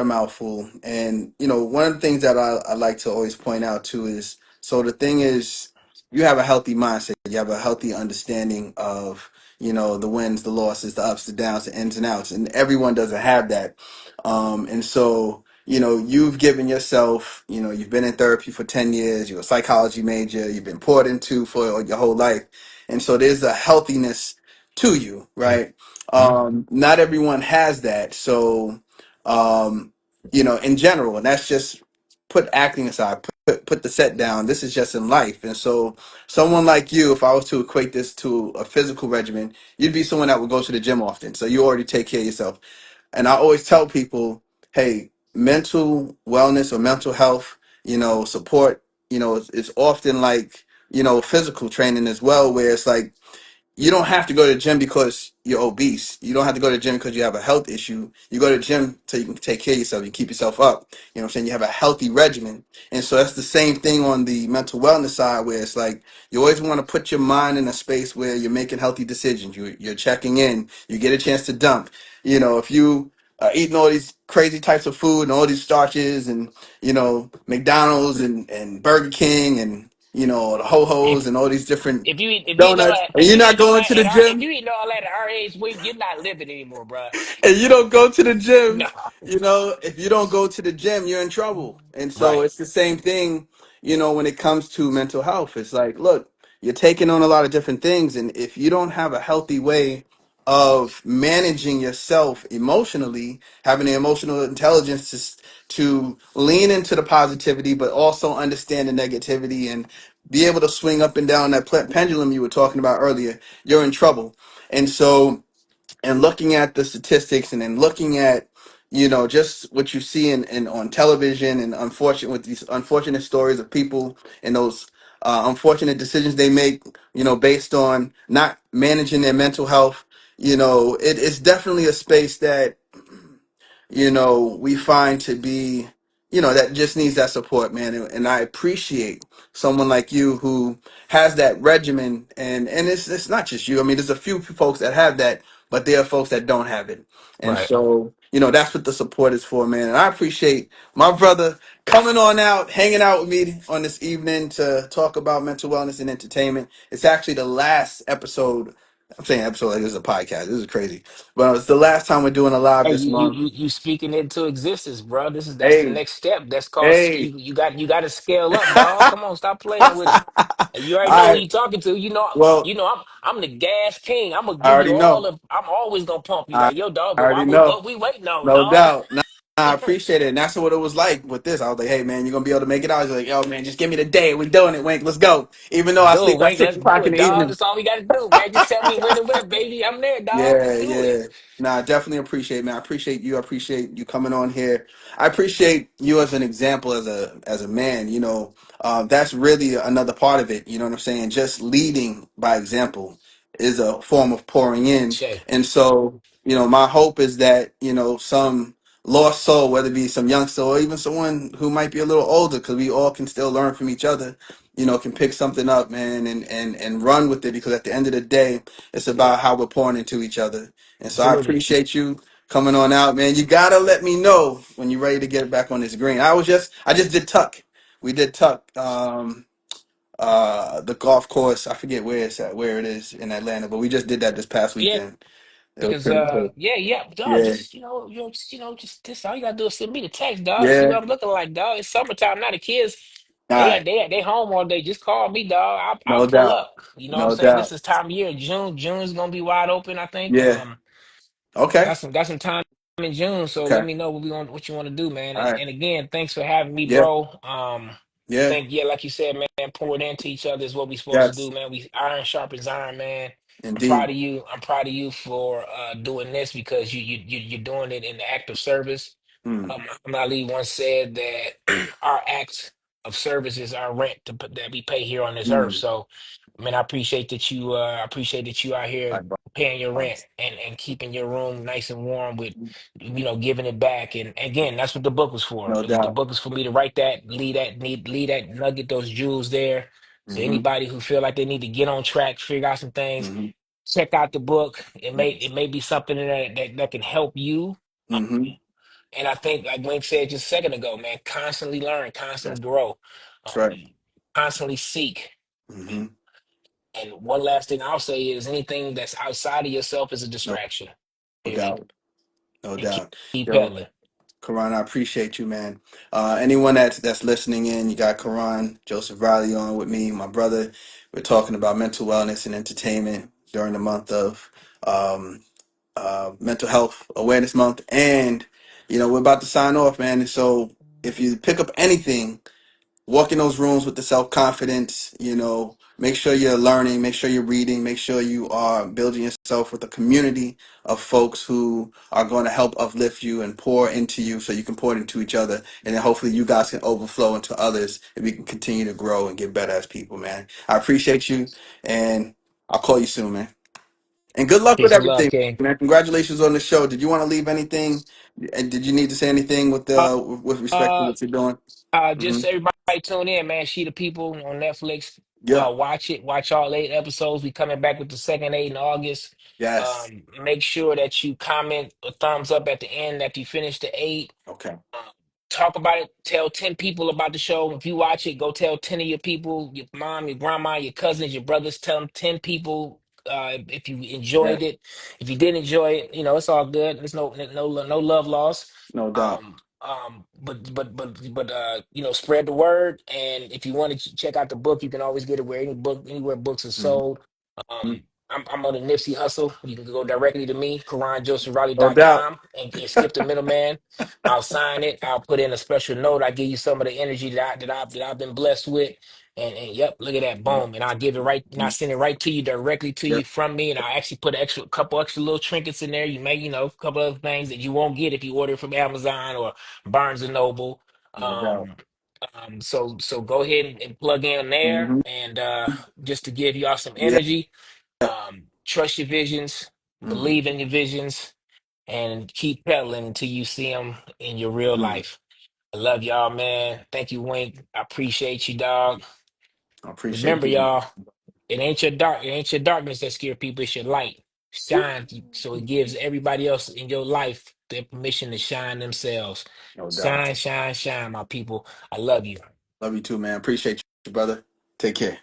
a mouthful, and one of the things that I like to always point out too is so the thing is you have a healthy mindset, you have a healthy understanding of the wins, the losses, the ups, the downs, the ins and outs, and everyone doesn't have that. And so you've given yourself, you've been in therapy for 10 years, you're a psychology major, you've been poured into for your whole life, and so there's a healthiness to you, right? Not everyone has that. So, in general, and that's just put acting aside, put the set down. This is just in life. And so someone like you, if I was to equate this to a physical regimen, you'd be someone that would go to the gym often. So you already take care of yourself. And I always tell people, hey, mental wellness or mental health, support, it's often like, physical training as well, where it's like you don't have to go to the gym because you're obese. You don't have to go to the gym because you have a health issue. You go to the gym so you can take care of yourself. You keep yourself up. You know what I'm saying? You have a healthy regimen. And so that's the same thing on the mental wellness side, where it's like you always want to put your mind in a space where you're making healthy decisions. You're checking in. You get a chance to dump. If you are eating all these crazy types of food and all these starches and, McDonald's and Burger King and, the ho-hos If and all these different if you eat all donuts, that, and if you're you not eat all going that to the if gym, you eat all that at our age, you're not living anymore, bro. and you don't go to the gym, No. if you don't go to the gym, you're in trouble. And so Right. it's the same thing, when it comes to mental health. It's like, look, you're taking on a lot of different things, and if you don't have a healthy way of managing yourself emotionally, having the emotional intelligence to lean into the positivity, but also understand the negativity and be able to swing up and down that pendulum you were talking about earlier, you're in trouble. And so, and looking at the statistics and then looking at just what you see in on television and unfortunate with these unfortunate stories of people and those unfortunate decisions they make based on not managing their mental health. It's definitely a space that we find to be, that just needs that support, man. And I appreciate someone like you who has that regimen. And it's not just you. I mean, there's a few folks that have that, but there are folks that don't have it. And Right. so, that's what the support is for, man. And I appreciate my brother coming on out, hanging out with me on this evening to talk about mental wellness and entertainment. It's actually the last episode. I'm saying episode like this is a podcast. This is crazy. But it's the last time we're doing a live Hey, this month. you speaking into existence, bro. That's the Hey, next step. That's called hey. you got to scale up, dog. Come on, stop playing with it. And you already know All who right. you talking to. Well, I'm the gas king. I'm gonna I give you already all know. the. I'm always gonna pump you I, like, yo, dog. I already know. What we waiting on, No dog? doubt. Nah, I appreciate it. And that's what it was like with this. I was like, hey, man, you're going to be able to make it out. He's like, yo, man, just give me the day. We're doing it, Wink. Let's go. Even though I Dude, sleep at wait, 6 let's do o'clock in it, the dog. evening. That's all we gotta do, man. Just tell me when and where, baby. I'm there, dog. Let's Yeah, do it. yeah. Nah, I definitely appreciate it, man. I appreciate you. I appreciate you coming on here. I appreciate you as an example, as a man. That's really another part of it. You know what I'm saying? Just leading by example is a form of pouring in. Shay. And so, my hope is that some lost soul, whether it be some youngster or even someone who might be a little older, because we all can still learn from each other. Can pick something up, man, and run with it. Because at the end of the day, it's about how we're pouring into each other. And so I Absolutely. appreciate you coming on out, man. You gotta let me know when you're ready to get back on this green. I just did Tuck. We did Tuck. The golf course. I forget where it is in Atlanta, but we just did that this past Yeah, weekend. It was because pretty cool. yeah, dog. Yeah. Just just this. All you gotta do is send me the text, dog. See Yeah. what I'm looking like, dog. It's summertime now. The kids, All right. they home all day. Just call me, dog. I'll No pull doubt. up. You know what I'm No saying? This doubt. is time of year. June is gonna be wide open. I think. Yeah. Okay. Got some time in June. So let Okay. me know what you want to do, man. All right. And again, thanks for having me, Yeah. bro. I Yeah. think, yeah, like you said, man, pouring into each other is what we supposed to do, Yes. man. We iron sharpens iron, man. I'm proud Indeed. of you. I'm proud of you for doing this because you're doing it in the act of service. Mm. Muhammad Ali once said that our acts of service is our rent that we pay here on this earth. Mm. So, man, I appreciate that you out All here right, bro. paying your rent and keeping your room nice and warm with, giving it back. And again, that's what the book was for. No The doubt. book was for me to write that, lead that nugget, those jewels there. So Mm-hmm. anybody who feel like they need to get on track, figure out some things, Mm-hmm. check out the book. It may be something that can help you. Mm-hmm. And I think, like Wayne said just a second ago, man, constantly learn, constantly That's grow, right. constantly seek. Mm-hmm. And one last thing I'll say is anything that's outside of yourself is a No distraction. Period. doubt. No And doubt. keep Yo, peddling. Karan, I appreciate you, man. Anyone that's listening in, you got Karan, Joseph Riley on with me, my brother. We're talking about mental wellness and entertainment during the month of um, Mental Health Awareness Month, and we're about to sign off, man. And so if you pick up anything, walk in those rooms with the self confidence. Make sure you're learning, make sure you're reading, make sure you are building yourself with a community of folks who are going to help uplift you and pour into you, so you can pour into each other, and then hopefully you guys can overflow into others, and we can continue to grow and get better as people, man. I appreciate you, and I'll call you soon, man. And good luck with Peace and love, everything, King. man. Congratulations on the show. Did you want to leave anything? And did you need to say anything Uh, with respect to uh, what you're doing? just everybody tune in, man. She the People on Netflix. Yeah. Watch it. Watch all 8 episodes. We coming back with the second 8 in August. Yes. Make sure that you comment a thumbs up at the end after you finish the 8. Okay. Um, Talk about it. Tell 10 people about the show. If you watch it, go tell 10 of your people, your mom, your grandma, your cousins, your brothers. Tell them 10 people if you Yes. enjoyed it. If you didn't enjoy it, it's all good. There's no love lost. No doubt. Spread the word. And if you want to check out the book, you can always get it anywhere books are Hmm. sold. I'm on the Nipsey Hustle. You can go directly to me, No doubt. KaronJosephRaleigh.com, and skip the middleman. I'll sign it. I'll put in a special note. I give you some of the energy that I've been blessed with. And yep, look at that, Yep. boom. And I'll give it right, and I send it right to you directly to you Yep. from me. And I'll actually put couple extra little trinkets in there. You may, a couple other things that you won't get if you order from Amazon or Barnes and Noble. No doubt. Um, so go ahead and plug in there. Hmm. And just to give y'all some Yeah. energy, trust your visions, Hmm. believe in your visions, and keep pedaling until you see them in your real Hmm. life. I love y'all, man. Thank you, Wink. I appreciate you, dog. I appreciate Remember, you. y'all, it ain't your darkness that scare people, it's your light. Shine so it gives everybody else in your life the permission to shine themselves. No doubt. Shine, shine, shine, my people. I love you. Love you too, man. Appreciate you, brother. Take care.